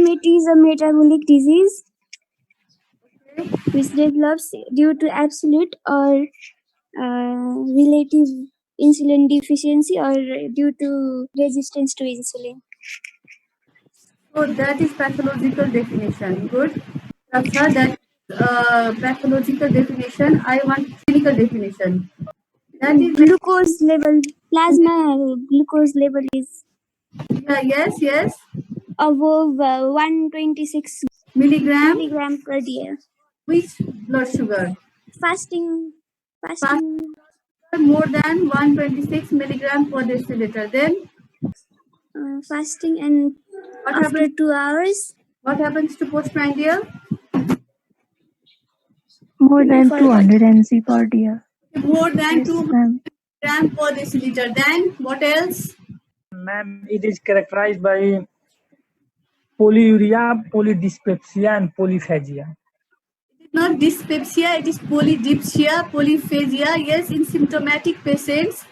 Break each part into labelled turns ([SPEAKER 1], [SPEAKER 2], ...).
[SPEAKER 1] It is a metabolic disease which develops due to absolute or relative insulin deficiency or due to resistance to insulin.
[SPEAKER 2] So that is pathological definition. Good. Sir, that pathological definition. I want clinical definition. That is
[SPEAKER 1] Glucose level, plasma glucose level is
[SPEAKER 2] yes.
[SPEAKER 1] above 126
[SPEAKER 2] Milligram
[SPEAKER 1] per day.
[SPEAKER 2] which blood sugar?
[SPEAKER 1] Fasting
[SPEAKER 2] More than 126 milligram per deciliter. Then
[SPEAKER 1] fasting and
[SPEAKER 2] what
[SPEAKER 1] after
[SPEAKER 2] happens?
[SPEAKER 1] 2 hours
[SPEAKER 2] What happens to postprandial?
[SPEAKER 3] More than 200 mg per day.
[SPEAKER 2] More than
[SPEAKER 3] Yes,
[SPEAKER 2] 2
[SPEAKER 3] ma'am.
[SPEAKER 2] gram per deciliter. Then what else?
[SPEAKER 4] Ma'am, it is characterized by polyuria, polydyspepsia, and polyphagia.
[SPEAKER 2] Not dyspepsia, it is polydipsia, polyphagia. Yes, in symptomatic patients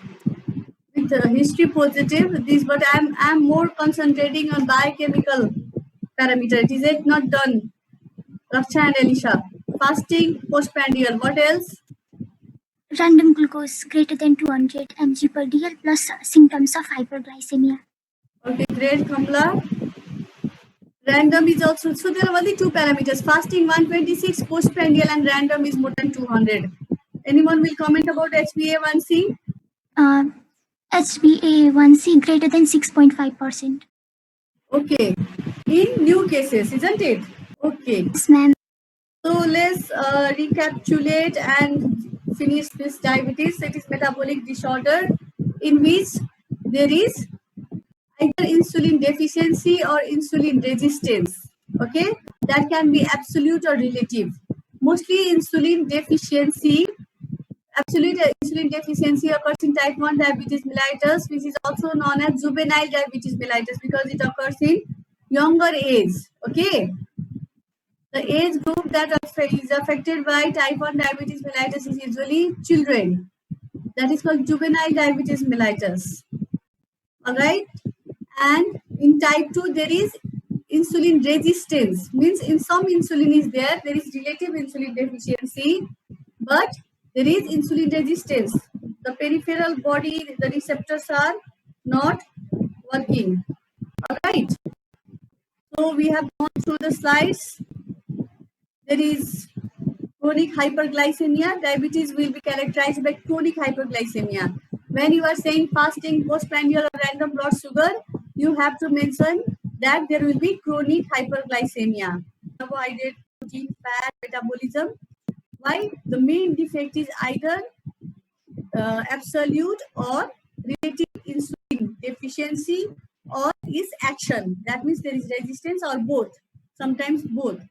[SPEAKER 2] with history positive, this, but I'm more concentrating on biochemical parameter. It is it not done. Raksha and Elisha. Fasting, postprandial. What else?
[SPEAKER 5] Random glucose greater than 200 mg per dl plus symptoms of hyperglycemia.
[SPEAKER 2] Okay, great, Kamla. Random is also, so there are only two parameters. Fasting 126, postprandial, and random is more than 200. Anyone will comment about HbA1c?
[SPEAKER 5] HbA1c greater than 6.5%.
[SPEAKER 2] Okay, in new cases, isn't it? Okay.
[SPEAKER 5] Yes, ma'am.
[SPEAKER 2] So let's recapitulate and finish this diabetes. It is metabolic disorder in which there is either insulin deficiency or insulin resistance. Okay, that can be absolute or relative. Mostly insulin deficiency. Absolute insulin deficiency occurs in type 1 diabetes mellitus, which is also known as juvenile diabetes mellitus because it occurs in younger age. Okay. The age group that is affected by type 1 diabetes mellitus is usually children. That is called juvenile diabetes mellitus. Alright? And in type 2, there is insulin resistance. Means in some insulin is there is relative insulin deficiency, but there is insulin resistance. The peripheral body, the receptors are not working. Alright? So we have gone through the slides. There is chronic hyperglycemia. Diabetes will be characterized by chronic hyperglycemia. When you are saying fasting, postprandial, or random blood sugar, you have to mention that there will be chronic hyperglycemia. Carbohydrate, protein, fat, metabolism. Why? The main defect is either absolute or relative insulin deficiency or is action. That means there is resistance or both. Sometimes both.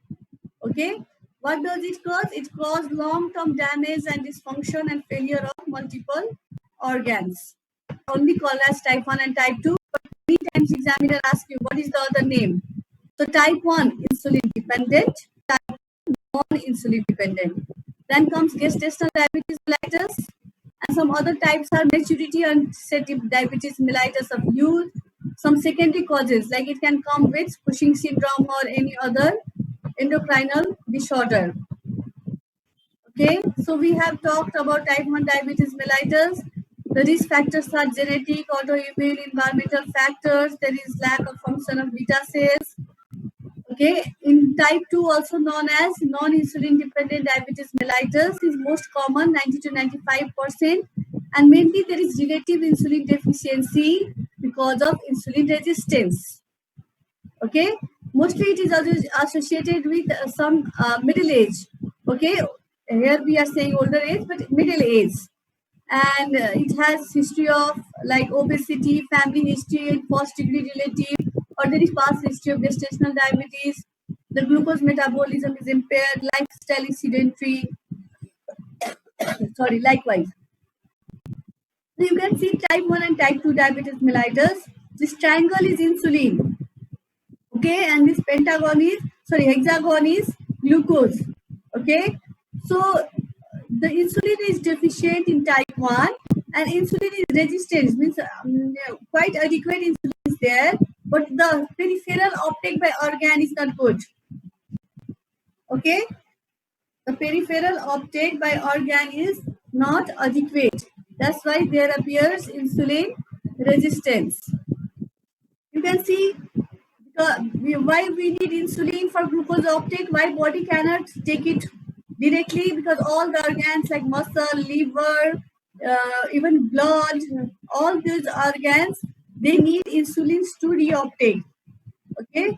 [SPEAKER 2] Okay, what does it cause? It causes long-term damage and dysfunction and failure of multiple organs. Only called as type 1 and type 2, but many times examiner asks you what is the other name. So type 1 insulin dependent, type 2 non-insulin dependent. Then comes gestational diabetes mellitus, and some other types are maturity and diabetes mellitus of youth. Some secondary causes like it can come with Cushing syndrome or any other endocrinal disorder. Okay, so we have talked about type 1 diabetes mellitus. The risk factors are genetic, autoimmune, environmental factors. There is lack of function of beta cells. Okay, in type 2, also known as non-insulin dependent diabetes mellitus, is most common, 90 to 95%, and mainly there is relative insulin deficiency because of insulin resistance. Okay, mostly it is also associated with some middle age. Okay, here we are saying older age, but middle age, and it has history of like obesity, family history, and first degree relative, or there is past history of gestational diabetes. The glucose metabolism is impaired, lifestyle is sedentary. Sorry, likewise. So you can see type 1 and type 2 diabetes mellitus. This triangle is insulin. Okay, and this hexagon is glucose. Okay, so the insulin is deficient in type 1 and insulin is resistant, means quite adequate insulin is there, but the peripheral uptake by organ is not good. Okay, the peripheral uptake by organ is not adequate. That's why there appears insulin resistance. You can see why we need insulin for glucose uptake, why body cannot take it directly, because all the organs like muscle, liver, even blood, all these organs, they need insulin to reuptake. Okay.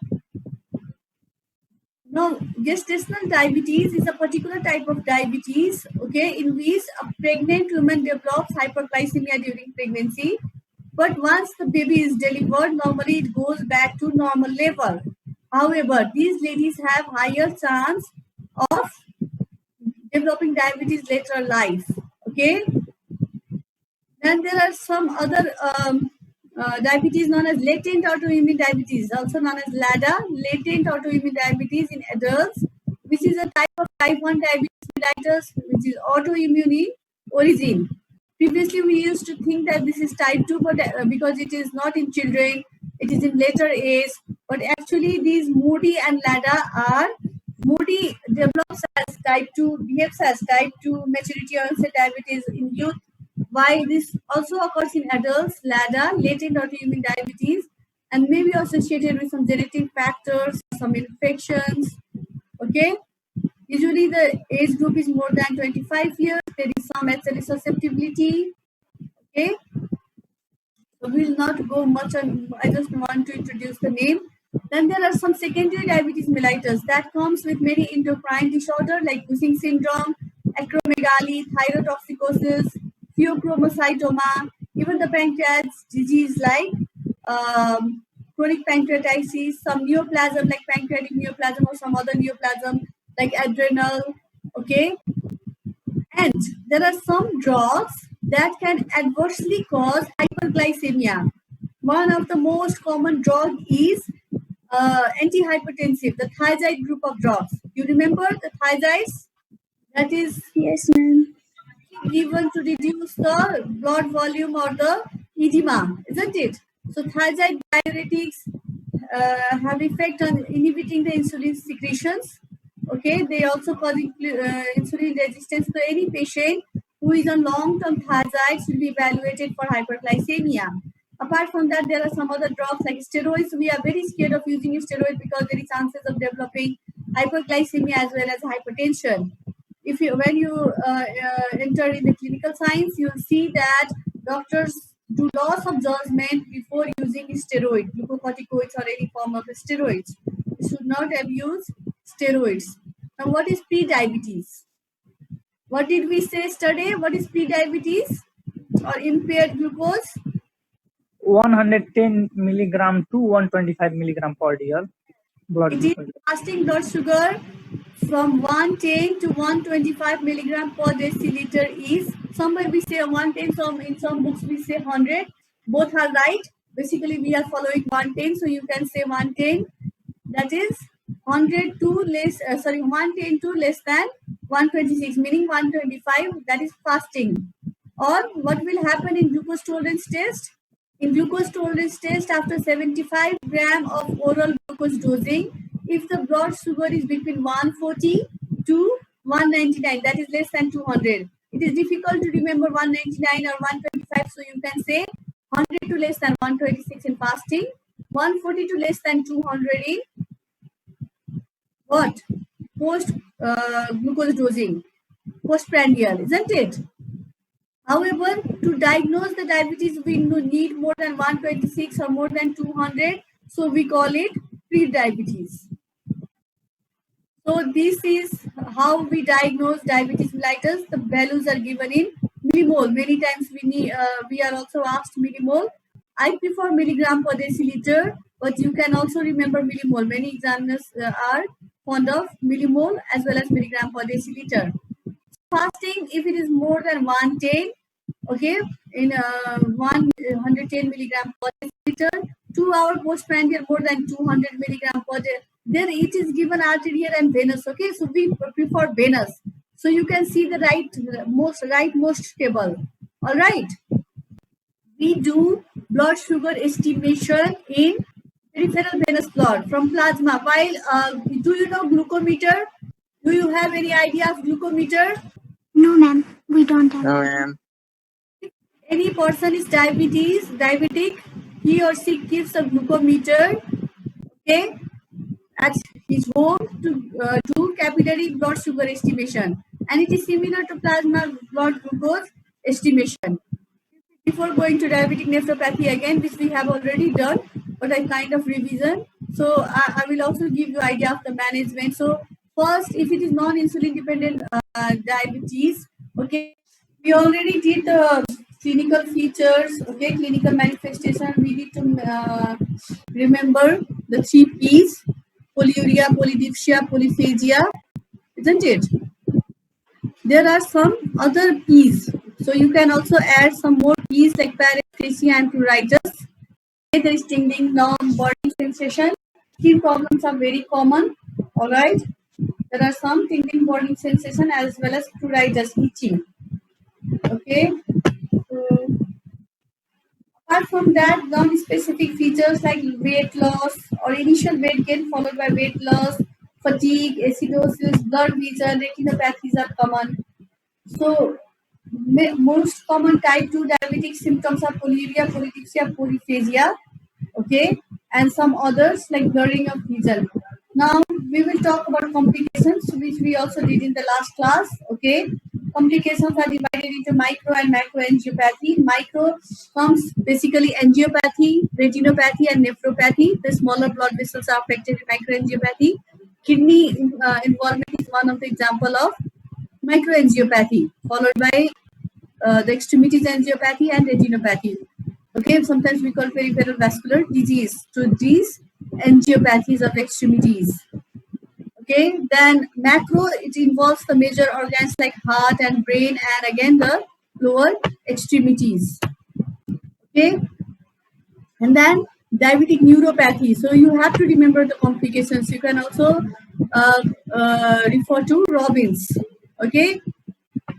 [SPEAKER 2] Now, gestational diabetes is a particular type of diabetes, okay, in which a pregnant woman develops hyperglycemia during pregnancy. But once the baby is delivered, normally it goes back to normal level. However, these ladies have higher chance of developing diabetes later in life. Okay. Then there are some other diabetes known as latent autoimmune diabetes, also known as LADA, latent autoimmune diabetes in adults, which is a type of type 1 diabetes mellitus, which is autoimmune in origin. Previously, we used to think that this is type 2, but because it is not in children, it is in later age. But actually, these Moody and LADA are, Moody develops as type 2, behaves as type 2 maturity onset diabetes in youth. Why this also occurs in adults, LADA, latent autoimmune diabetes, and may be associated with some genetic factors, some infections. Okay. Usually the age group is more than 25 years. There is some HLA susceptibility. Okay. So we will not go much on, I just want to introduce the name. Then there are some secondary diabetes mellitus that comes with many endocrine disorder like Cushing syndrome, acromegaly, thyrotoxicosis, pheochromocytoma, even the pancreas disease like chronic pancreatitis, some neoplasm like pancreatic neoplasm or some other neoplasm like adrenal. Okay. And there are some drugs that can adversely cause hyperglycemia. One of the most common drug is antihypertensive, the thiazide group of drugs. You remember the thiazides? That is
[SPEAKER 1] Yes, ma'am.
[SPEAKER 2] given to reduce the blood volume or the edema, isn't it? So thiazide diuretics have effect on inhibiting the insulin secretions. Okay, they also cause insulin resistance. So any patient who is on long-term thiazides will be evaluated for hyperglycemia. Apart from that, there are some other drugs like steroids. We are very scared of using steroids because there is chances of developing hyperglycemia as well as hypertension. If you, when you enter in the clinical science, you'll see that doctors do lots of judgment before using steroid, glucocorticoids or any form of steroids. You should not abuse steroids. Now, what is pre-diabetes? What did we say yesterday? What is pre-diabetes or impaired glucose?
[SPEAKER 4] 110 milligram to 125 milligram per dl blood
[SPEAKER 2] It is
[SPEAKER 4] glucose.
[SPEAKER 2] fasting blood sugar from 110 to 125 milligram per deciliter is, somewhere we say 110, some in some books we say 100. Both are right. Basically, we are following 110, so you can say 110. That is 100 to less, 110 to less than 126, meaning 125. That is fasting. Or what will happen in glucose tolerance test? In glucose tolerance test, after 75 gram of oral glucose dosing, if the blood sugar is between 140 to 199, that is less than 200. It is difficult to remember 199 or 125, so you can say 100 to less than 126 in fasting, 140 to less than 200 in what? Post glucose dosing, postprandial, isn't it? However, to diagnose the diabetes, we need more than 126 or more than 200. So we call it pre-diabetes. So this is how we diagnose diabetes mellitus. The values are given in millimole. Many times we are also asked millimole. I prefer milligram per deciliter, but you can also remember millimole. Many examiners are fond of millimole as well as milligram per deciliter. Fasting, if it is more than 110, okay, in 110 milligram per deciliter, 2 hour postprandial more than 200 milligram per day, then it is given arterial and venous. Okay, so we prefer venous. So you can see the rightmost table. All right, we do blood sugar estimation in peripheral venous blood from plasma. While do you know glucometer? Do you have any idea of glucometer?
[SPEAKER 5] No, ma'am, we don't have.
[SPEAKER 6] No, ma'am.
[SPEAKER 2] Any person is diabetic, he or she keeps a glucometer, okay, at his home to do capillary blood sugar estimation, and it is similar to plasma blood glucose estimation. Before going to diabetic nephropathy again, which we have already done, but I kind of revision. So I will also give you idea of the management. So first, if it is non-insulin dependent diabetes, okay, we already did the clinical features, okay, clinical manifestation. We need to remember the 3 P's: polyuria, polydipsia, polyphagia, isn't it? There are some other P's. So you can also add some more P's like paresthesia and pruritus. There is tingling, numb, burning sensation. Skin problems are very common. All right. There are some tingling, burning sensation as well as pruritus, itching. Okay. So, apart from that, non-specific features like weight loss or initial weight gain followed by weight loss, fatigue, acidosis, blurred vision, retinopathies are common. So, most common type 2 diabetic symptoms are polyuria, polydipsia, polyphagia, okay, and some others like blurring of vision. Now, we will talk about complications, which we also did in the last class, okay. Complications are divided into micro and macro angiopathy. Micro comes basically angiopathy, retinopathy, and nephropathy. The smaller blood vessels are affected in microangiopathy. Kidney involvement is one of the example of microangiopathy, followed by the extremities angiopathy and retinopathy. Okay, sometimes we call peripheral vascular disease. So these angiopathies of extremities. Okay, then macro, it involves the major organs like heart and brain, and again the lower extremities. Okay, and then diabetic neuropathy. So you have to remember the complications. You can also refer to Robbins. Okay,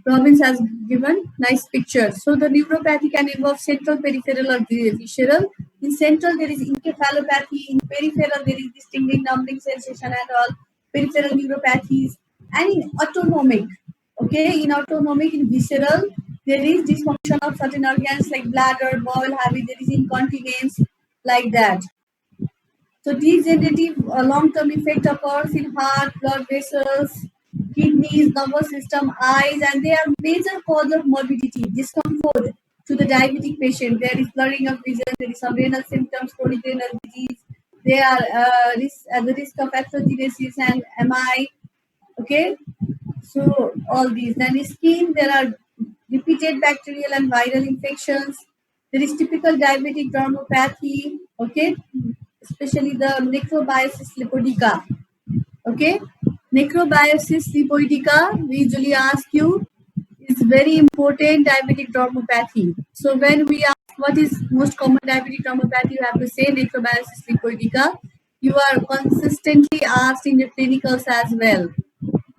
[SPEAKER 2] Robbins has given nice picture. So the neuropathy can involve central, peripheral, or visceral. In central, there is encephalopathy. In peripheral, there is this tingling, numbing sensation and all. Peripheral neuropathies. And in autonomic, okay, in autonomic, in visceral, there is dysfunction of certain organs like bladder, bowel habit. There is incontinence, like that. So degenerative long-term effect occurs in heart, blood vessels, kidneys, nervous system, eyes, and they are major cause of morbidity, discomfort to the diabetic patient. There is blurring of vision, there is some renal symptoms, chronic renal disease. They are at the risk of atherosclerosis and MI. Okay, so all these. Then in skin, there are repeated bacterial and viral infections. There is typical diabetic dermopathy. Okay, especially the necrobiosis lipoidica. Okay, necrobiosis lipoidica, we usually ask you, is very important diabetic dermopathy. So when we ask what is most common diabetic dermopathy, you have to say necrobiosis lipoidica. You are consistently asked in your clinicals as well.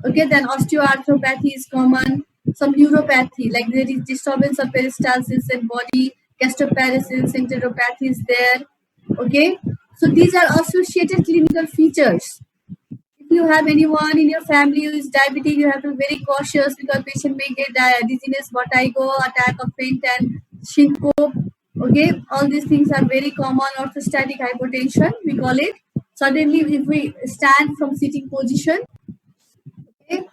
[SPEAKER 2] Okay, then osteoarthropathy is common. Some neuropathy, like there is disturbance of peristalsis in body, gastroparesis, enteropathy is there. Okay, so these are associated clinical features. If you have anyone in your family who is diabetic, you have to be very cautious because patient may get dizziness, vertigo, attack of faint and syncope. Okay, all these things are very common. Orthostatic hypotension, we call it. Suddenly, if we stand from sitting position, okay,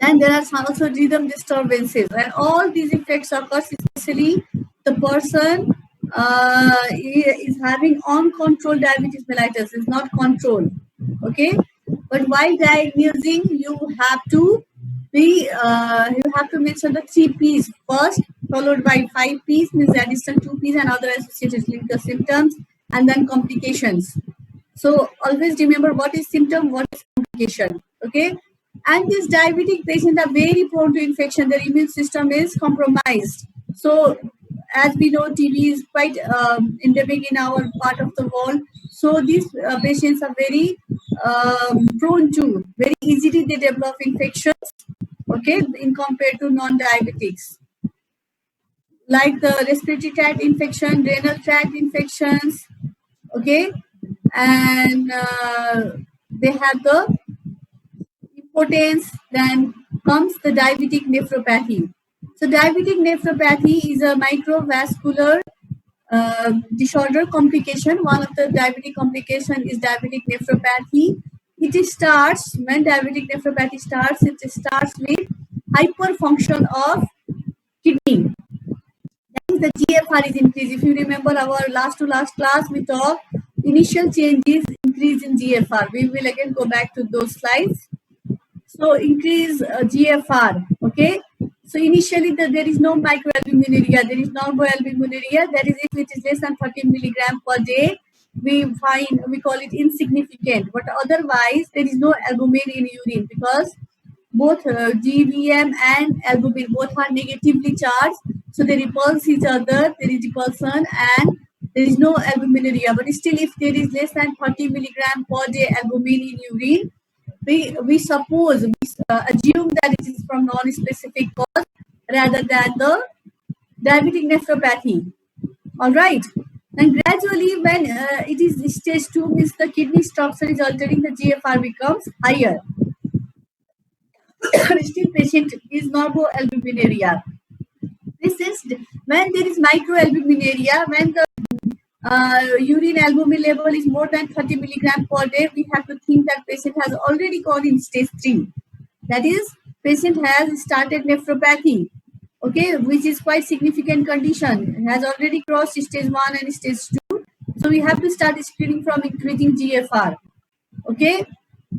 [SPEAKER 2] and there are also rhythm disturbances, and all these effects occur especially the person is having uncontrolled diabetes mellitus, is not controlled. Okay, but while diagnosing, you have to mention the 3 P's first, followed by 5 P's, means additional 2 P's and other associated clinical symptoms, and then complications. So always remember what is symptom, what is complication. Okay, and these diabetic patients are very prone to infection. Their immune system is compromised. So as we know, TB is quite endemic in our part of the world. So these patients are very prone to, very easily they develop infections, okay, in compared to non-diabetics. Like the respiratory tract infection, renal tract infections, Okay, and they have the impotence. Then comes the diabetic nephropathy. So diabetic nephropathy is a microvascular disorder complication. One of the diabetic complication is diabetic nephropathy. It starts when diabetic nephropathy starts. It starts with hyperfunction of kidney. That is the GFR is increased. If you remember our last to last class, we talked initial changes increase in GFR. We will again go back to those slides. So increase GFR. Okay. So initially there is no microalbuminuria, there is normoalbuminuria. That is, if it is less than 30 milligram per day, we call it insignificant. But otherwise, there is no albumin in urine because both GBM and albumin both are negatively charged, so they repulse each other. There is repulsion and there is no albuminuria. But still, if there is less than 30 milligram per day albumin in urine, we assume that it is from non-specific cause rather than the diabetic nephropathy. All right. And gradually, when it is stage 2, means the kidney structure is altering, the GFR becomes higher. Still, patient is normoalbuminuria. This is when there is microalbuminuria, when the urine albumin level is more than 30 milligram per day, we have to think that patient has already gone in stage 3. That is, patient has started nephropathy, okay, which is quite significant condition, has already crossed stage 1 and stage 2. So we have to start screening from increasing GFR. Okay.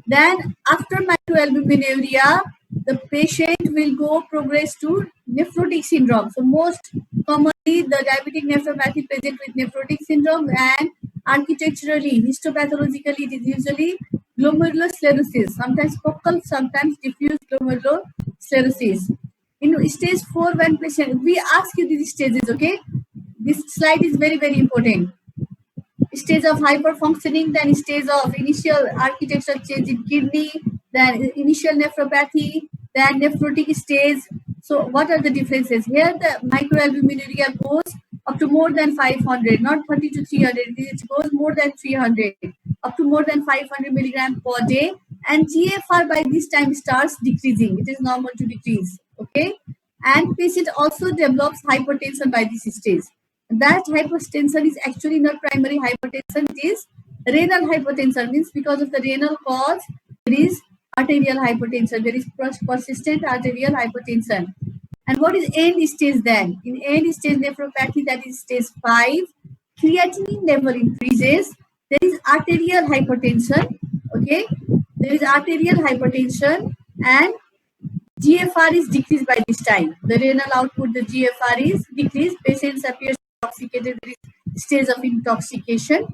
[SPEAKER 2] Then after microalbuminuria, the patient will progress to nephrotic syndrome. So most commonly, the diabetic nephropathy present with nephrotic syndrome, and architecturally, histopathologically, it is usually glomerulosclerosis, sometimes focal, sometimes diffuse glomerulosclerosis. In stage 4, when patient, we ask you these stages, okay? This slide is very, very important. Stage of hyperfunctioning, then stage of initial architecture change in kidney, then initial nephropathy, then nephrotic stage. So what are the differences? Here the microalbuminuria goes up to more than 500, not 30 to 300. It goes more than 300, up to more than 500 milligram per day. And GFR by this time starts decreasing. It is normal to decrease. Okay. And patient also develops hypertension by this stage. That hypertension is actually not primary hypertension, it is renal hypertension. Means because of the renal cause, there is arterial hypertension, there is persistent arterial hypertension. And what is end stage then? In end stage nephropathy, that is stage 5, creatinine level increases, there is arterial hypertension, okay? There is arterial hypertension and GFR is decreased by this time. The renal output, the GFR is decreased, patients appear intoxicated, there is stage of intoxication,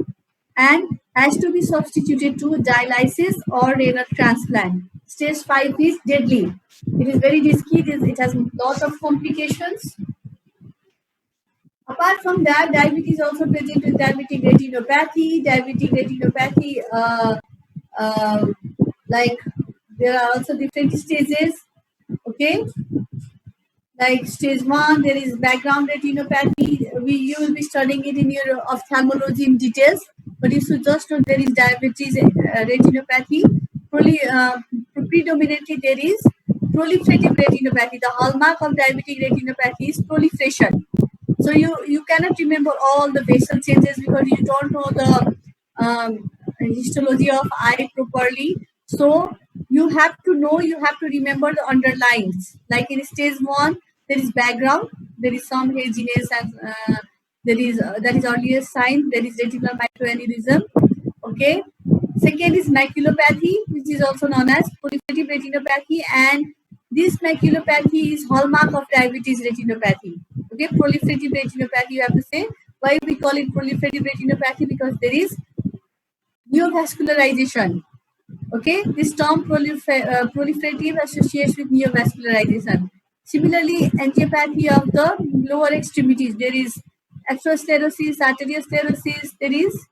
[SPEAKER 2] and has to be substituted to dialysis or renal transplant. Stage 5 is deadly. It is very risky. It has a lot of complications. Apart from that, diabetes also present with diabetic retinopathy. Diabetic retinopathy, like there are also different stages. Okay. Like stage 1, there is background retinopathy. You will be studying it in your ophthalmology in details, but you should just know there is diabetes retinopathy. Predominantly there is proliferative retinopathy. The hallmark of diabetic retinopathy is proliferation. So you cannot remember all the vessel changes because you don't know the histology of eye properly. So you have to remember the underlines. Like in stage 1, there is background, there is some haziness, and that is earlier sign. There is retinal microaneurysm. Okay. Second is maculopathy, which is also known as proliferative retinopathy, and this maculopathy is hallmark of diabetes retinopathy. Okay, proliferative retinopathy. You have to say why we call it proliferative retinopathy, because there is neovascularization. Okay, this term proliferative associates with neovascularization. Similarly, angiopathy of the lower extremities. There is atherosclerosis, arteriosclerosis, there is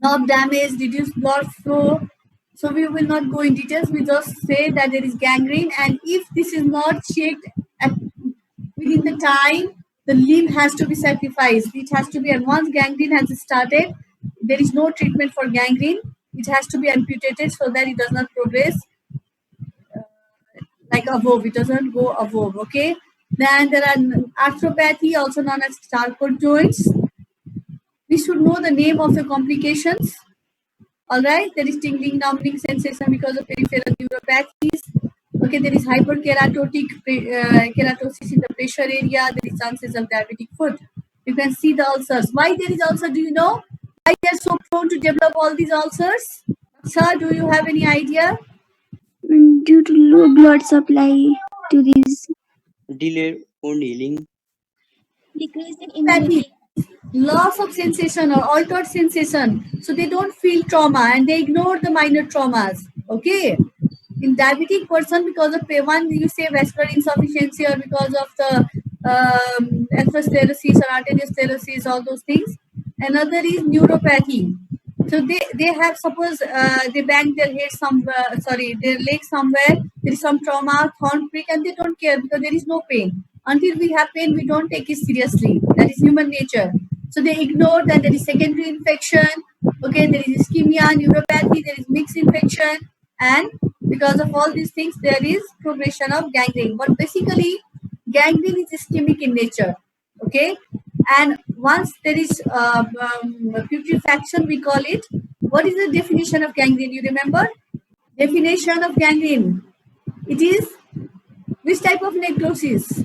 [SPEAKER 2] nerve damage, reduced blood flow. So we will not go in details. We just say that there is gangrene, and if this is not checked within the time, the limb has to be sacrificed. It has to be, and once gangrene has started, there is no treatment for gangrene. It has to be amputated so that it does not progress like above. It doesn't go above. Okay. Then there are arthropathy, also known as Charcot joints. We should know the name of the complications. All right, there is tingling, numbing sensation because of peripheral neuropathies. Okay, there is hyperkeratotic keratosis in the pressure area. There is chances of diabetic foot. You can see the ulcers. Why there is ulcer? Do you know? Why they are so prone to develop all these ulcers? Sir, do you have any idea?
[SPEAKER 1] Due to low blood supply to these
[SPEAKER 6] Delay wound healing,
[SPEAKER 1] decrease in
[SPEAKER 2] Pathy, loss of sensation or altered sensation. So they don't feel trauma and they ignore the minor traumas. Okay. In diabetic person, because of one you say vascular insufficiency or because of the atherosclerosis or arteriosclerosis, all those things. Another is neuropathy. So they have, suppose they bang their head somewhere, sorry, their leg somewhere, there is some trauma, thorn prick, and they don't care because there is no pain. Until we have pain, we don't take it seriously. That is human nature. So they ignore that there is secondary infection, okay, there is ischemia, neuropathy, there is mixed infection, and because of all these things, there is progression of gangrene. But basically, gangrene is ischemic in nature, okay? And once there is putrefaction, we call it. What is the definition of gangrene? You remember? Definition of gangrene. It is which type of necrosis?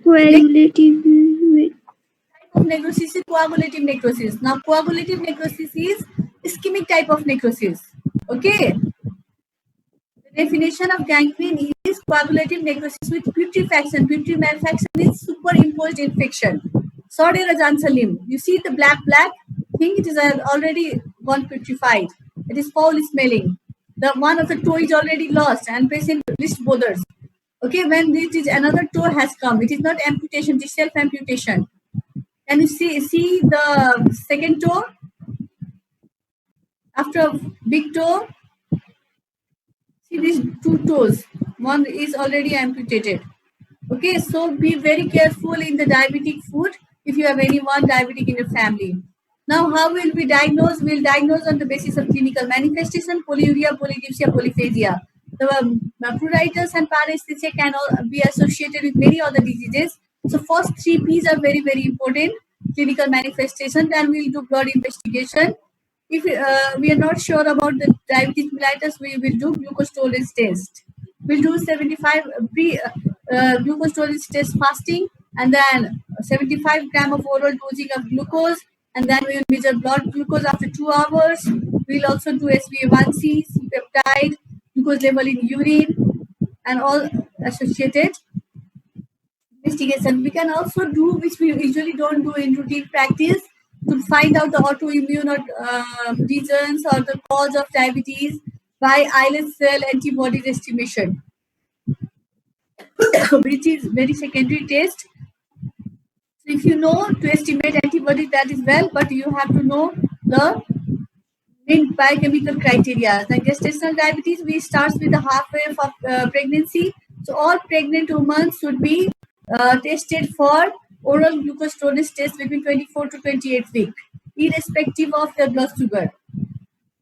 [SPEAKER 1] coagulative
[SPEAKER 2] Type of necrosis is coagulative necrosis. Now, coagulative necrosis is ischemic type of necrosis. Okay. The definition of gangrene is coagulative necrosis with putrefaction. Putrefaction is superimposed infection. Sordid Salim. You see the black thing? It is already gone putrefied. It is foul smelling. The one of the toe is already lost and patient wrist bothers. Okay, when it is another toe has come, it is not amputation, it is self-amputation. Can you see the second toe? After a big toe, see these two toes. One is already amputated. Okay, so be very careful in the diabetic food if you have anyone diabetic in your family. Now, how will we diagnose? We'll diagnose on the basis of clinical manifestation, polyuria, polydipsia, polyphagia. The pruritus and paresthesia can all be associated with many other diseases. So first three P's are very, very important. Clinical manifestation, then we'll do blood investigation. If we are not sure about the diabetes mellitus, we will do glucose tolerance test. We'll do 75 glucose tolerance test fasting, and then 75 gram of oral dosing of glucose, and then we will measure blood glucose after 2 hours. We'll also do SBA1C, C-peptide, glucose level in urine, and all associated investigation. We can also do, which we usually don't do in routine practice, to find out the autoimmune regions or the cause of diabetes by islet cell antibodies estimation, which is very secondary test. So if you know to estimate antibodies, that is well, but you have to know the main biochemical criteria. The gestational diabetes, we start with the halfway of pregnancy. So all pregnant women should be tested for oral glucose tolerance test between 24 to 28 weeks, irrespective of their blood sugar.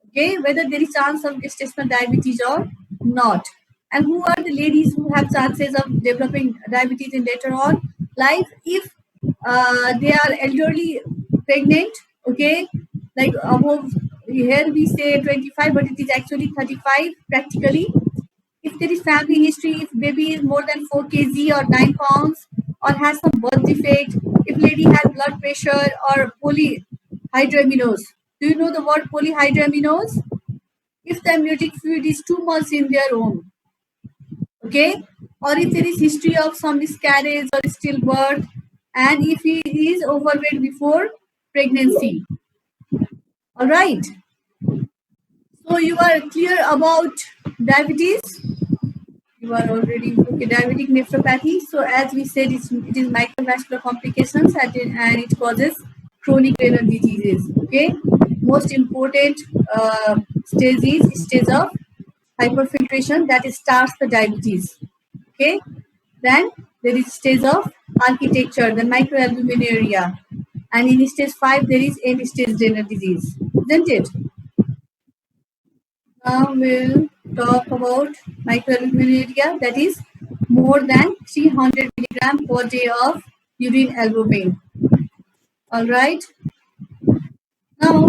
[SPEAKER 2] Okay, whether there is chance of gestational diabetes or not. And who are the ladies who have chances of developing diabetes in later on life? If they are elderly pregnant, okay, like above, here we say 25, but it is actually 35 practically. If there is family history, if baby is more than 4 kg or 9 pounds or has some birth defect, if lady has blood pressure or polyhydramnios. Do you know the word polyhydramnios? If the amniotic fluid is 2 months in their womb, okay, or if there is history of some miscarriage or stillbirth, and if he is overweight before pregnancy. All right. So you are clear about diabetes. You are already okay. Diabetic nephropathy. So as we said, it is microvascular complications and it causes chronic renal diseases. Okay. Most important stage is stage of hyperfiltration, that starts the diabetes. Okay. Then there is stage of architecture, the microalbuminuria. and in stage 5 there is end-stage renal disease, isn't it? Now we'll talk about microalbuminuria, that is more than 300 milligram per day of urine albumin. All right. Now,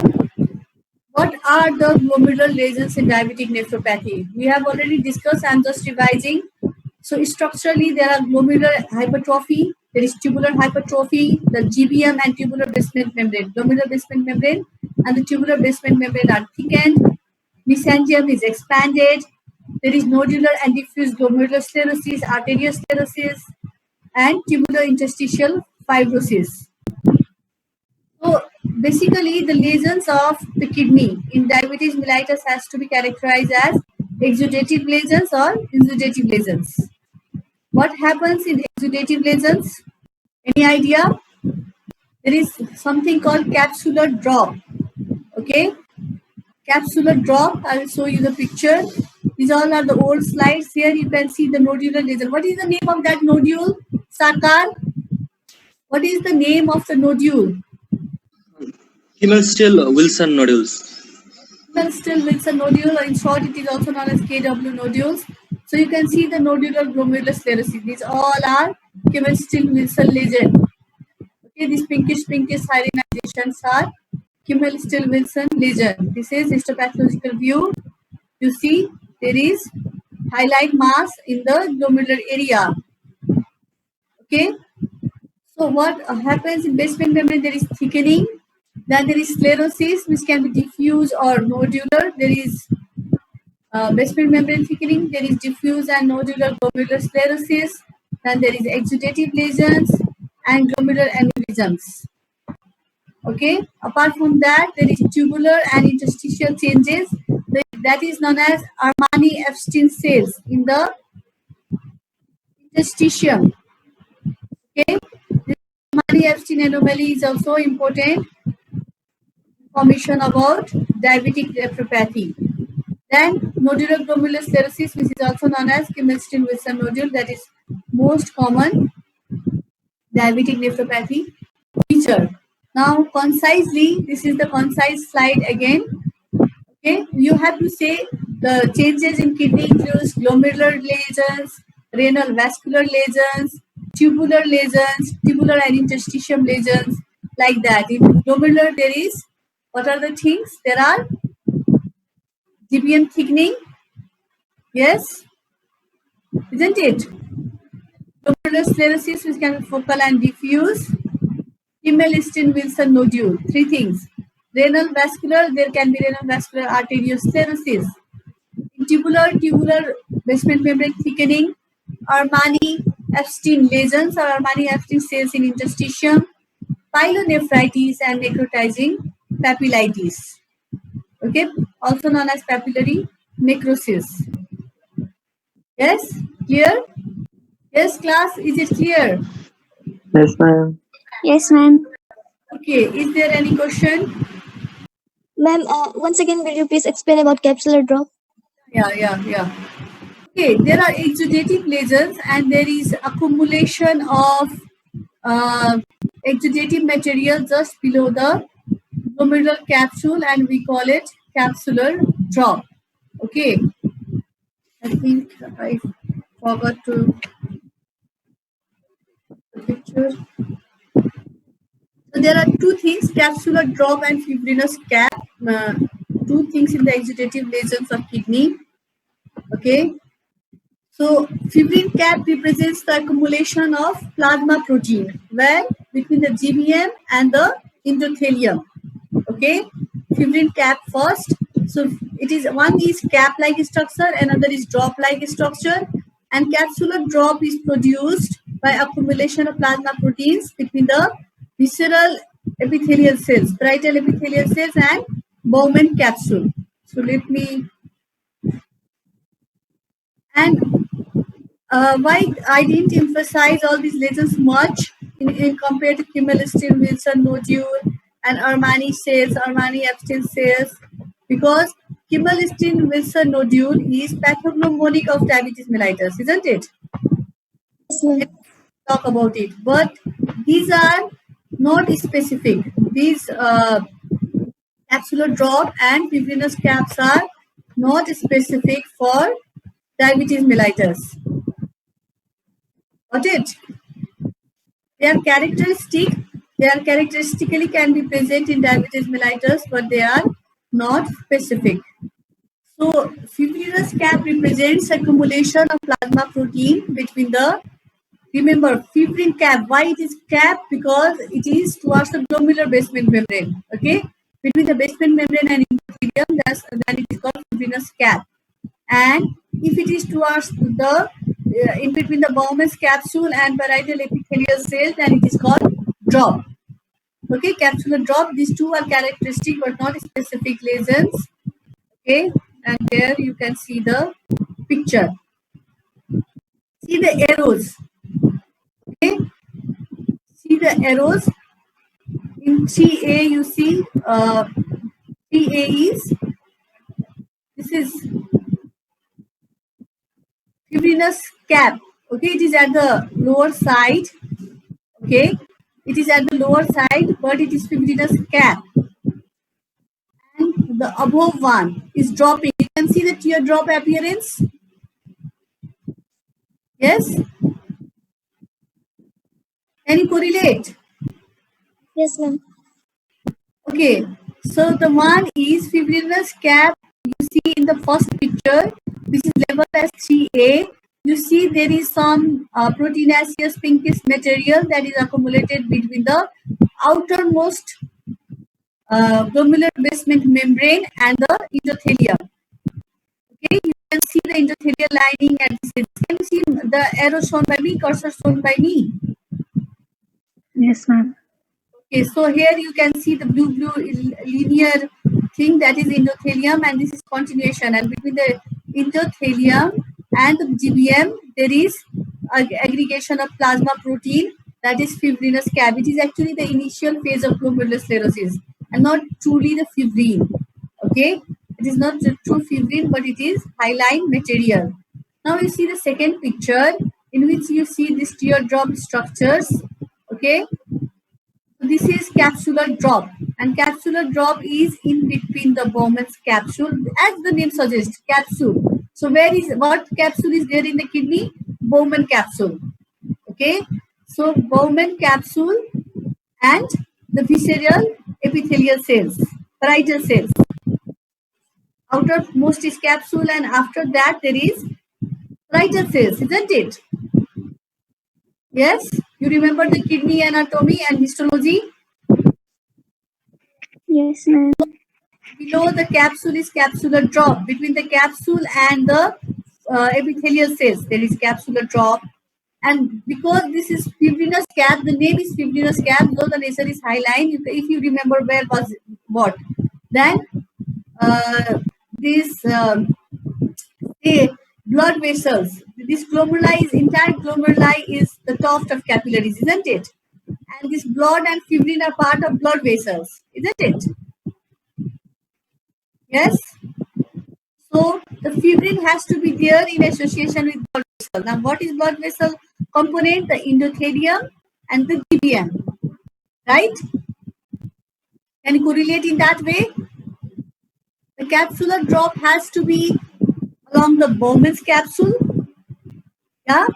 [SPEAKER 2] what are the glomerular lesions in diabetic nephropathy? We have already discussed. I'm just revising. So structurally, there are glomerular hypertrophy, there is tubular hypertrophy, the GBM and tubular basement membrane. Glomerular basement membrane and the tubular basement membrane are thickened. Mesangium is expanded. There is nodular and diffuse glomerular sclerosis, arteriosclerosis, and tubular interstitial fibrosis. So basically, the lesions of the kidney in diabetes mellitus has to be characterized as exudative lesions or exudative lesions. What happens in exudative lesions? Any idea? There is something called capsular drop. Okay, capsular drop. I will show you the picture. These all are the old slides. Here you can see the nodular lesion. What is the name of that nodule? Sakar? What is the name of the nodule?
[SPEAKER 6] Kimmel-Still-Wilson nodules.
[SPEAKER 2] Kimmel-Still-Wilson nodule, or in short, it is also known as KW nodules. So you can see the nodular glomerular sclerosis. These all are Kimmel-Still-Wilson lesion. Okay, these pinkish hyalinizations are Kimmel-Still-Wilson lesion. This is histopathological view. You see there is highlight mass in the glomerular area. Okay. So what happens in basement membrane? There is thickening. Then there is sclerosis, which can be diffuse or nodular. There is basement membrane thickening. There is diffuse and nodular glomerular sclerosis. Then there is exudative lesions and glomerular aneurysms. Okay. Apart from that, there is tubular and interstitial changes. That is known as Armani-Epstein cells in the interstitium. Okay. Armani-Epstein anomaly is also important information about diabetic nephropathy. Then nodular glomerular sclerosis, which is also known as Kimmel-Still-Wilson nodule, that is most common diabetic nephropathy feature. Now, concisely, this is the concise slide again. Okay, you have to say the changes in kidney includes glomerular lesions, renal vascular lesions, tubular and interstitium lesions, like that. In glomerular, there is, what are the things? There are GBM thickening, yes, isn't it? Glomerular sclerosis, which can be focal and diffuse. Kimmel-Still-Wilson nodule, three things. Renal vascular, there can be renal vascular arteriosclerosis. Tubular basement membrane thickening, Armani-Epstein lesions or Armani-Epstein cells in interstitium, pyelonephritis and necrotizing papillitis. Okay, also known as papillary necrosis. Yes, clear? Yes, class, is it clear?
[SPEAKER 3] Yes, ma'am.
[SPEAKER 1] Yes, ma'am.
[SPEAKER 2] Okay, is there any question?
[SPEAKER 1] Ma'am, once again, will you please explain about capsular drop?
[SPEAKER 2] Yeah. Okay, there are exudative lesions and there is accumulation of exudative material just below the glomerular capsule, and we call it capsular drop. Okay, I think I forgot to the picture. So there are two things, capsular drop and fibrinous cap, two things in the exudative lesions of kidney. Okay, so fibrin cap represents the accumulation of plasma protein, where between the GBM and the endothelium. Okay, fibrin cap first. So it is, one is cap-like structure, another is drop-like structure, and capsular drop is produced by accumulation of plasma proteins between the visceral epithelial cells, parietal epithelial cells, and Bowman capsule. So let me, and why I didn't emphasize all these lesions much in compared to Kimmel-Still-Wilson nodule and Armani cells, Armani-Epstein cells, because Kimmel-Still-Wilson nodule is pathognomonic of diabetes mellitus, isn't it?
[SPEAKER 1] Yes, ma'am.
[SPEAKER 2] Talk about it, but these are not specific. These capsular drop and fibrinous caps are not specific for diabetes mellitus. Got it? They are characteristic. They are characteristically can be present in diabetes mellitus, but they are not specific. So, fibrinous cap represents accumulation of plasma protein between the, remember, fibrin cap. Why it is cap? Because it is towards the glomerular basement membrane. Okay, between the basement membrane and endothelium, then it is called fibrinous cap. And if it is towards the in between the Bowman's capsule and parietal epithelial cells, then it is called drop. Okay, capsular drop. These two are characteristic but not specific lesions. Okay, and there you can see the picture. See the arrows. Okay, see the arrows. In 3A, you see 3A is, this is fibrinous cap. Okay, it is at the lower side. Okay, it is at the lower side, but it is fibrinous cap. And the above one is dropping. You can see the teardrop appearance. Yes? Can you correlate?
[SPEAKER 1] Yes, ma'am.
[SPEAKER 2] Okay, so the one is fibrinous cap. You see in the first picture, this is labeled as 3A. You see there is some proteinaceous pinkish material that is accumulated between the outermost glomerular basement membrane and the endothelium. Okay, you can see the endothelial lining and this. Can you see the arrow shown by me, cursor shown by me?
[SPEAKER 4] Yes, ma'am.
[SPEAKER 2] Okay, so here you can see the blue linear thing that is endothelium, and this is continuation. And between the endothelium and the GBM, there is aggregation of plasma protein, that is fibrinous cap. It is actually the initial phase of glomerulosclerosis and not truly the fibrin. Okay, it is not the true fibrin, but it is hyaline material. Now you see the second picture in which you see these teardrop structures. Okay. This is capsular drop, and capsular drop is in between the Bowman's capsule, as the name suggests, capsule. So what capsule is there in the kidney? Bowman capsule. Okay, so Bowman capsule and the visceral epithelial cells, parietal cells. Outermost is capsule, and after that there is parietal cells, isn't it? Yes, you remember the kidney anatomy and histology?
[SPEAKER 1] Yes, ma'am.
[SPEAKER 2] Below the capsule is capsular drop. Between the capsule and the epithelial cells, there is capsular drop. And because this is fibrinous cap, the name is fibrinous cap, though the lesion is hyaline. If you remember where was what, then this blood vessels. This glomeruli is entire glomeruli is the tuft of capillaries, isn't it? And this blood and fibrin are part of blood vessels, isn't it? Yes. So the fibrin has to be there in association with blood vessel. Now, what is blood vessel component? The endothelium and the GBM, right? Can you correlate in that way? The capsular drop has to be along the Bowman's capsule. Yeah.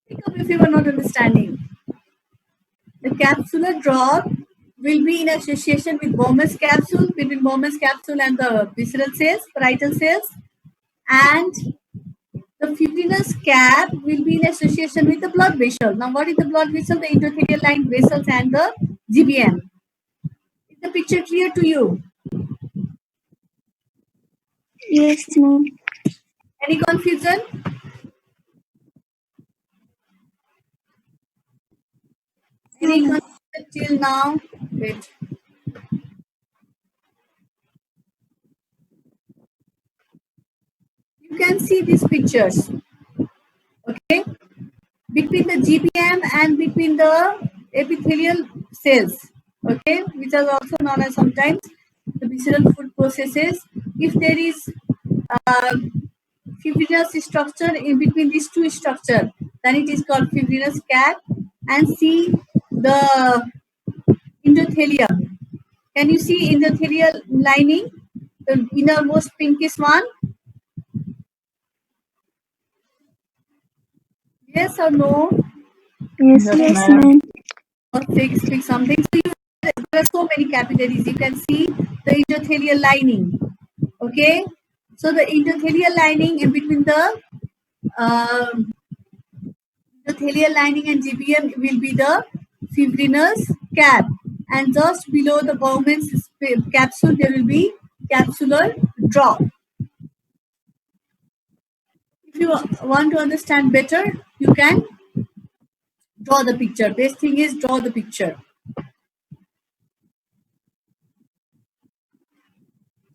[SPEAKER 2] Think of if you were not understanding. The capsular drop will be in association with Bowman's capsule, between Bowman's capsule and the visceral cells, parietal cells, and the fibrinous cap will be in association with the blood vessel. Now, what is the blood vessel? The endothelial line vessels and the GBM. Is the picture clear to you?
[SPEAKER 1] Yes, ma'am.
[SPEAKER 2] Any confusion? Any confusion till now? Wait. You can see these pictures. Okay, between the GBM and between the epithelial cells. Okay, which are also known as sometimes the visceral food processes. If there is fibrinous structure in between these two structures, then it is called fibrinous cap. And see the endothelium. Can you see endothelial lining? The innermost pinkish one? Yes or no?
[SPEAKER 1] Yes,
[SPEAKER 4] Yes,
[SPEAKER 1] yes,
[SPEAKER 4] ma'am.
[SPEAKER 1] ma'am.
[SPEAKER 2] Or click something. So there are so many capillaries. You can see the endothelial lining. Okay. So the endothelial lining in between the endothelial lining and GBM will be the fibrinous cap, and just below the Bowman's capsule there will be capsular drop. If you want to understand better, you can draw the picture. Best thing is draw the picture.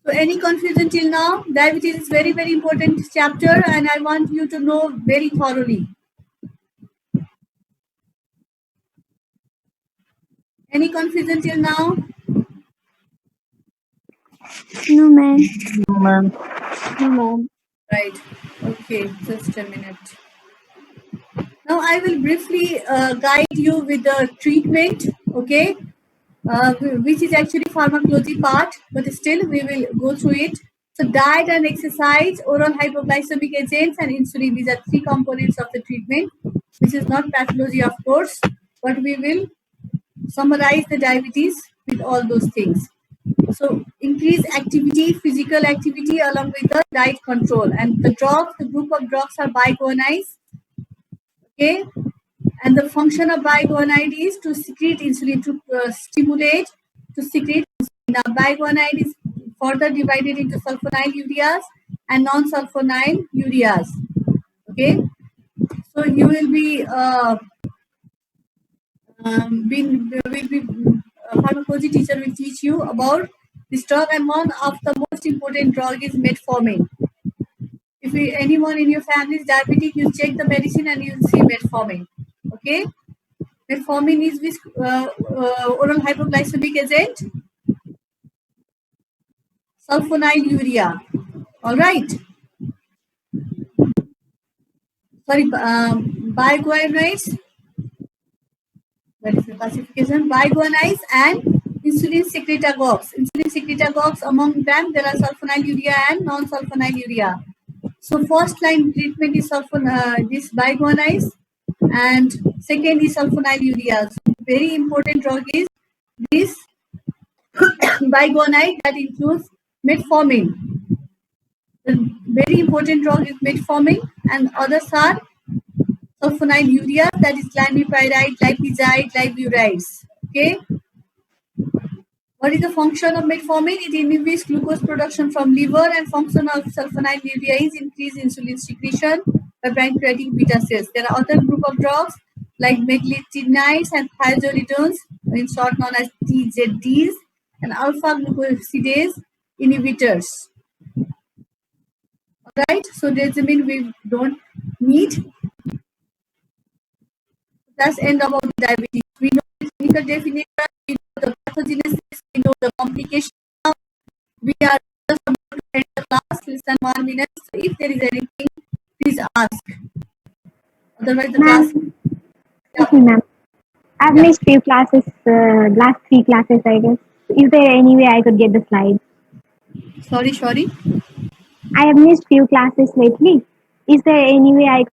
[SPEAKER 2] So any confusion till now? Diabetes is very, very important chapter and I want you to know very thoroughly. Any confusion till now?
[SPEAKER 1] No, ma'am.
[SPEAKER 4] No, ma'am.
[SPEAKER 1] No, ma'am.
[SPEAKER 2] Right. Okay, just a minute. Now I will briefly guide you with the treatment, okay, which is actually pharmacology part, but still we will go through it. So diet and exercise, oral hypoglycemic agents and insulin, these are three components of the treatment, which is not pathology of course, but we will summarize the diabetes with all those things. So increase activity, physical activity along with the diet control, and the drugs, the group of drugs are biguanide, okay, and the function of biguanide is to secrete insulin, to stimulate, to secrete insulin. Now, biguanide is further divided into sulfonyl ureas and non-sulfonyl ureas. Okay, so you will be pharmacology teacher will teach you about this drug, and one of the most important drug is metformin. If anyone in your family is diabetic, you check the medicine and you will see metformin. Okay. Metformin is this oral hypoglycemic agent, sulfonyl urea. All right. Sorry, biguanides. That is the classification. Biguanides and insulin secretagogues. Insulin secretagogues, among them there are sulfonyl urea and non-sulfonyl urea. So first line treatment is this biguanides, and second is sulfonyl urea. So very important drug is this biguanide, that includes metformin. The very important drug is metformin, and others are sulfonyl urea, that is glimepiride, lipizide, lipiurides. Okay. What is the function of metformin? It inhibits glucose production from liver, and function of sulfonyl urea is increase insulin secretion by pancreatic beta cells. There are other group of drugs like meglitinides and thiazolidines, in short known as TZDs, and alpha glucosidase inhibitors. Alright, so regimen we don't need. That's end about diabetes. We know the clinical definition, we know the pathogenesis, we know the complication. We are just about to end the class, less than 1 minute. So if there is anything, please ask. Otherwise, the class.
[SPEAKER 7] Ma'am, okay, ma'am. I've
[SPEAKER 2] Yeah.
[SPEAKER 7] missed few classes, last 3 classes, I guess. Is there any way I could get the slides?
[SPEAKER 2] Sorry.
[SPEAKER 7] I have missed few classes lately. Is there any way I